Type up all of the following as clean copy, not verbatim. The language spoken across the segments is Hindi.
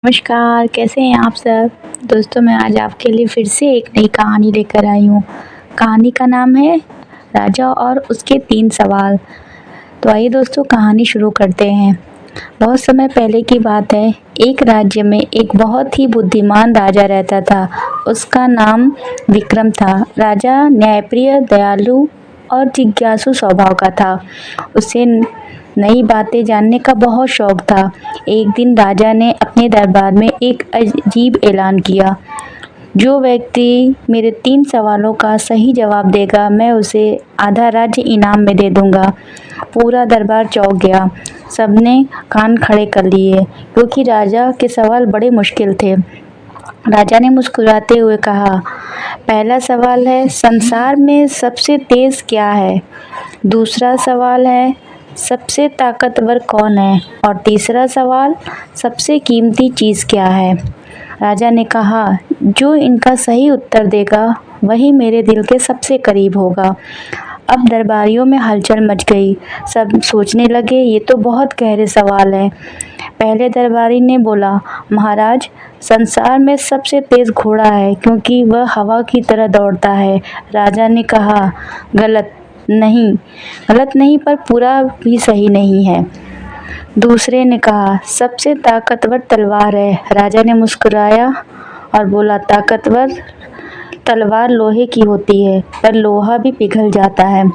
नमस्कार, कैसे हैं आप सब? दोस्तों मैं आज आपके लिए फिर से एक नई कहानी लेकर आई हूँ। कहानी का नाम है राजा और उसके 3 सवाल। तो आइए दोस्तों कहानी शुरू करते हैं। बहुत समय पहले की बात है, एक राज्य में एक बहुत ही बुद्धिमान राजा रहता था। उसका नाम विक्रम था। राजा न्यायप्रिय, दयालु और जिज्ञासु स्वभाव का था। उसे नई बातें जानने का बहुत शौक था। एक दिन राजा ने अपने दरबार में एक अजीब ऐलान किया, जो व्यक्ति मेरे 3 सवालों का सही जवाब देगा, मैं उसे आधा राज्य इनाम में दे दूंगा। पूरा दरबार चौंक गया। सबने कान खड़े कर लिए, क्योंकि राजा के सवाल बड़े मुश्किल थे। राजा ने मुस्कुराते हुए कहा, पहला सवाल है, संसार में सबसे तेज क्या है? दूसरा सवाल है, सबसे ताकतवर कौन है? और तीसरा सवाल, सबसे कीमती चीज़ क्या है? राजा ने कहा, जो इनका सही उत्तर देगा वही मेरे दिल के सबसे करीब होगा। अब दरबारियों में हलचल मच गई। सब सोचने लगे, ये तो बहुत गहरे सवाल हैं। पहले दरबारी ने बोला, महाराज, संसार में सबसे तेज घोड़ा है, क्योंकि वह हवा की तरह दौड़ता है। राजा ने कहा, गलत नहीं, गलत नहीं, पर पूरा भी सही नहीं है। दूसरे ने कहा, सबसे ताकतवर तलवार है। राजा ने मुस्कुराया और बोला, ताकतवर तलवार लोहे की होती है, पर लोहा भी पिघल जाता है।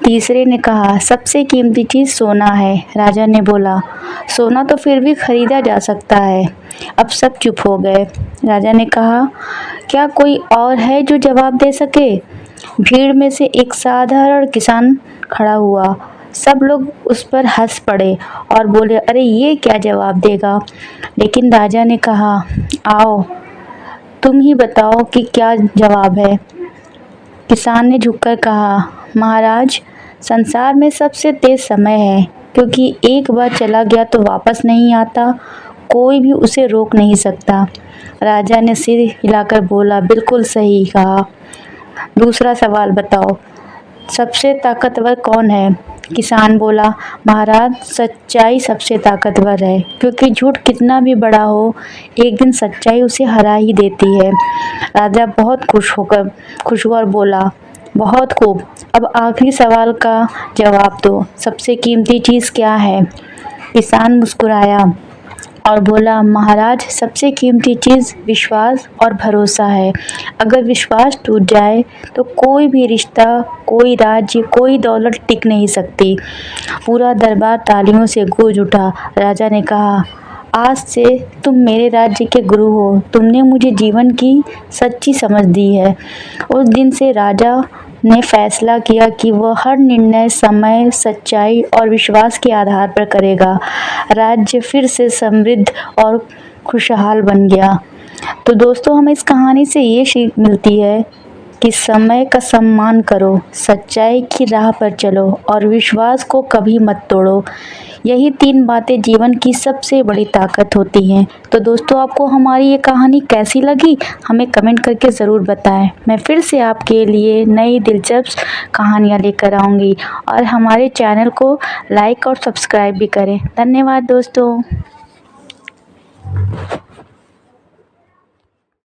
तीसरे ने कहा, सबसे कीमती चीज़ सोना है। राजा ने बोला, सोना तो फिर भी खरीदा जा सकता है। अब सब चुप हो गए। राजा ने कहा, क्या कोई और है जो जवाब दे सके? भीड़ में से एक साधारण किसान खड़ा हुआ। सब लोग उस पर हंस पड़े और बोले, अरे ये क्या जवाब देगा? लेकिन राजा ने कहा, आओ तुम ही बताओ कि क्या जवाब है। किसान ने झुककर कहा, महाराज, संसार में सबसे तेज समय है, क्योंकि एक बार चला गया तो वापस नहीं आता। कोई भी उसे रोक नहीं सकता। राजा ने सिर हिलाकर बोला, बिल्कुल सही कहा। दूसरा सवाल बताओ, सबसे ताकतवर कौन है? किसान बोला, महाराज, सच्चाई सबसे ताकतवर है, क्योंकि झूठ कितना भी बड़ा हो, एक दिन सच्चाई उसे हरा ही देती है। राजा बहुत खुश हुआ और बोला, बहुत खूब। अब आखिरी सवाल का जवाब दो, सबसे कीमती चीज़ क्या है? किसान मुस्कुराया और बोला, महाराज, सबसे कीमती चीज़ विश्वास और भरोसा है। अगर विश्वास टूट जाए तो कोई भी रिश्ता, कोई राज्य, कोई दौलत टिक नहीं सकती। पूरा दरबार तालियों से गूंज उठा। राजा ने कहा, आज से तुम मेरे राज्य के गुरु हो। तुमने मुझे जीवन की सच्ची समझ दी है। उस दिन से राजा ने फैसला किया कि वह हर निर्णय समय, सच्चाई और विश्वास के आधार पर करेगा। राज्य फिर से समृद्ध और खुशहाल बन गया। तो दोस्तों, हमें इस कहानी से ये सीख मिलती है कि समय का सम्मान करो, सच्चाई की राह पर चलो और विश्वास को कभी मत तोड़ो। यही 3 बातें जीवन की सबसे बड़ी ताकत होती हैं। तो दोस्तों, आपको हमारी ये कहानी कैसी लगी, हमें कमेंट करके ज़रूर बताएं। मैं फिर से आपके लिए नई दिलचस्प कहानियाँ लेकर आऊँगी, और हमारे चैनल को लाइक और सब्सक्राइब भी करें। धन्यवाद दोस्तों।